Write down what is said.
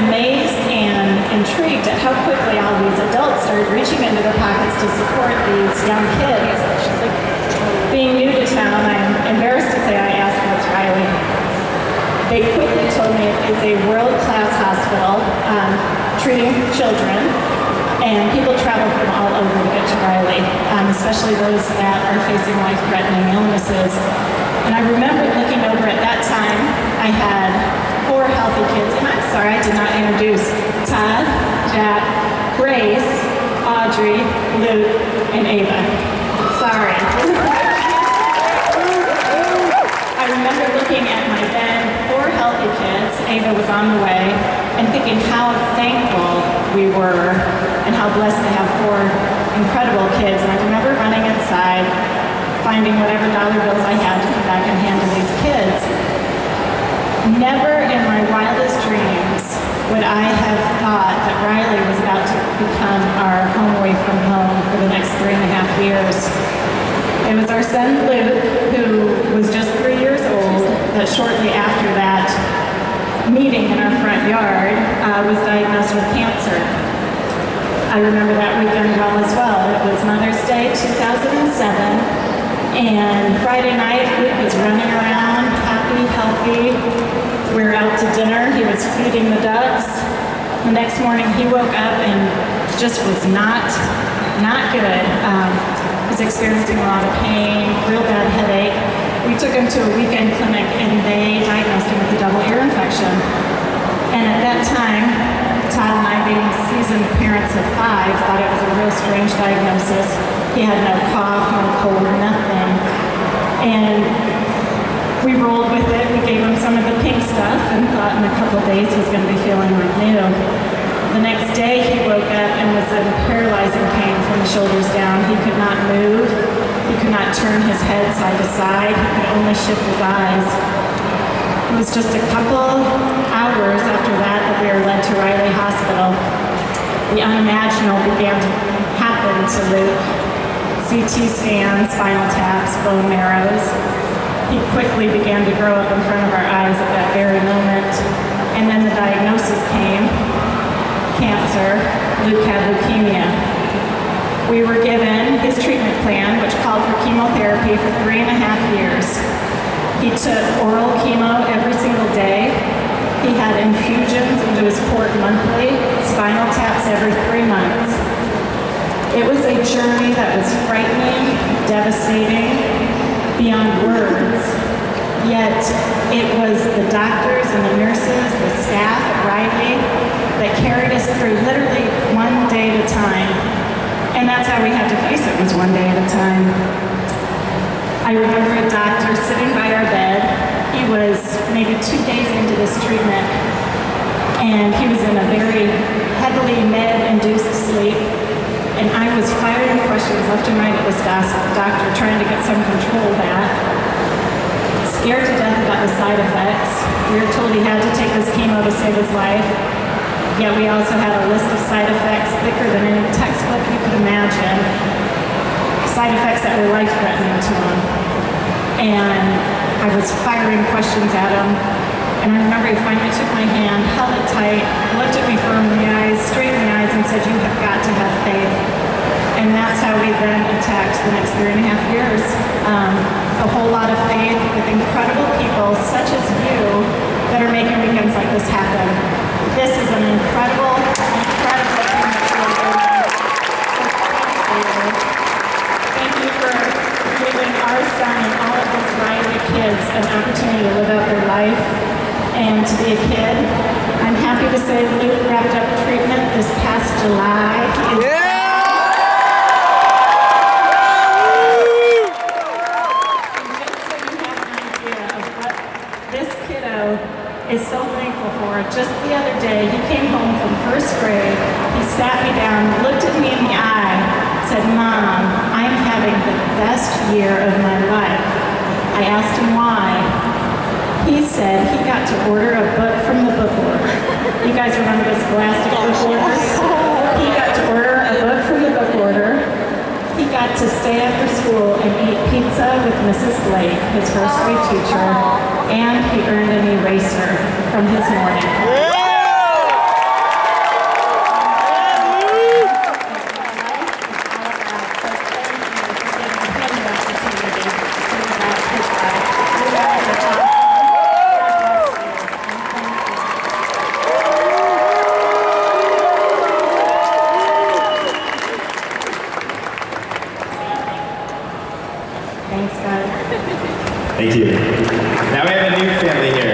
amazed and intrigued at how quickly all these adults started reaching into their pockets to support these young kids. Being new to town, I'm embarrassed to say I asked what's Riley. They quickly told me it's a world-class hospital treating children, and people travel from all over to get to Riley, especially those that are facing life-threatening illnesses. And I remember looking over at that time, I had 4 healthy kids, and I'm sorry I did not introduce Todd, Jack, Grace, Audrey, Luke, and Ava. Sorry. I remember looking at my then 4 healthy kids, Ava was on the way, and thinking how thankful we were and how blessed to have 4 incredible kids. And I remember running inside, finding whatever dollar bills I had to come back and hand to these kids. Never in my wildest dreams would I have thought that Riley was about to become our home away from home for the next 3.5 years. It was our son Luke, who was just 3 years old, that shortly after that meeting in our front yard was diagnosed with cancer. I remember that weekend well as well. It was Mother's Day 2007. And Friday night, Luke was running around, happy, healthy. We were out to dinner. He was feeding the ducks. The next morning, he woke up and just was not good. He was experiencing a lot of pain, real bad headache. We took him to a weekend clinic, and they diagnosed him with a double ear infection. And at that time, Todd and I, being seasoned parents of 5, thought it was a real strange diagnosis. He had no cough, no cold, nothing. And we rolled with it. We gave him some of the pink stuff and thought in a couple of days he's going to be feeling like new. The next day he woke up and was in paralyzing pain from the shoulders down. He could not move. He could not turn his head side to side. He could only shift his eyes. It was just a couple hours after that we were led to Riley Hospital. The unimaginable began to happen to Luke. CT scans, spinal taps, bone marrows. He quickly began to grow up in front of our eyes at that very moment. And then the diagnosis came, cancer. Luke had leukemia. We were given his treatment plan, which called for chemotherapy for 3.5 years. He took oral chemo every single day. He had infusions into his port monthly, spinal taps every 3 months. It was a journey that was frightening, devastating, beyond words. Yet it was the doctors and the nurses, the staff at Riley that carried us through literally one day at a time. And that's how we had to face it, was one day at a time. I remember a doctor sitting by our bed. He was maybe 2 days into this treatment, and he was in a very heavily med-induced sleep. And I was firing questions left and right at this doctor, trying to get some control of that. Scared to death about the side effects. We were told he had to take this chemo to save his life. Yet we also had a list of side effects thicker than any textbook you could imagine. Side effects that were life-threatening to him. And I was firing questions at him. And I remember he finally took my hand, held it tight, looked at me firmly in the eyes, straight in the eyes, and said, "You have got to have faith." And that's how we then attacked the next 3.5 years. A whole lot of faith with incredible people such as you that are making weekends like this happen. This is an incredible thing that you're doing. So thank you for giving our son and all of these Riley kids an opportunity to live out their life and to be a kid. I'm happy to say Luke wrapped up treatment this past July. Is so thankful for. Just the other day, he came home from first grade, he sat me down, looked at me in the eye, said, "Mom, I'm having the best year of my life." I asked him why. He said he got to order a book from the book order. You guys remember the Scholastic book orders? He got to order a book from the book order. He got to stay after school and eat pizza with Mrs. Blake, his first grade teacher, and he earned an eraser from his morning. Thanks, guys. Thank you. Now we have a new family here.